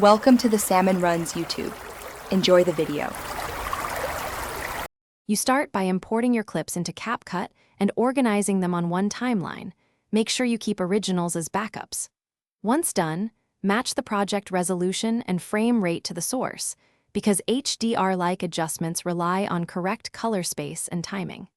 Welcome to the Salmon Runs YouTube. Enjoy the video. You start by importing your clips into Capcut and organizing them on one timeline. Make sure you keep originals as backups. Once done, match the project resolution and frame rate to the source, because HDR-like adjustments rely on correct color space and timing.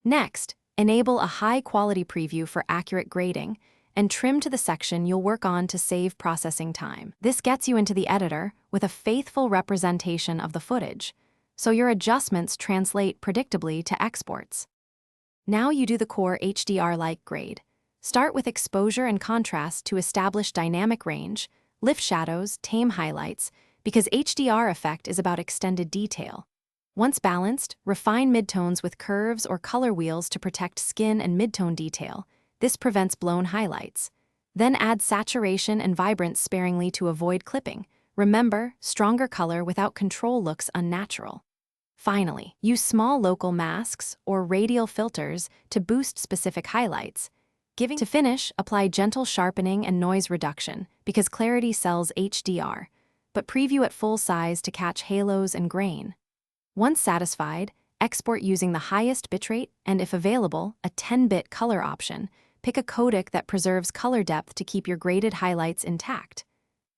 Next, enable a high-quality preview for accurate grading, and trim to the section you'll work on to save processing time. This gets you into the editor with a faithful representation of the footage, so your adjustments translate predictably to exports. Now you do the core HDR-like grade. Start with exposure and contrast to establish dynamic range, lift shadows, tame highlights, because HDR effect is about extended detail. Once balanced, refine midtones with curves or color wheels to protect skin and midtone detail. This prevents blown highlights. Then add saturation and vibrance sparingly to avoid clipping. Remember, stronger color without control looks unnatural. Finally, use small local masks or radial filters to boost specific highlights. To finish, apply gentle sharpening and noise reduction because clarity sells HDR, but preview at full size to catch halos and grain. Once satisfied, export using the highest bitrate and, if available, a 10-bit color option. Pick a codec that preserves color depth to keep your graded highlights intact.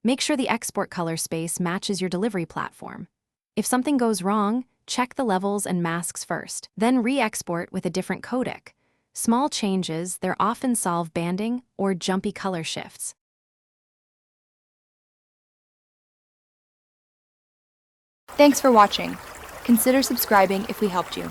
Make sure the export color space matches your delivery platform. If something goes wrong, check the levels and masks first, then re-export with a different codec. Small changes there often solve banding or jumpy color shifts. Thanks for watching. Consider subscribing if we helped you.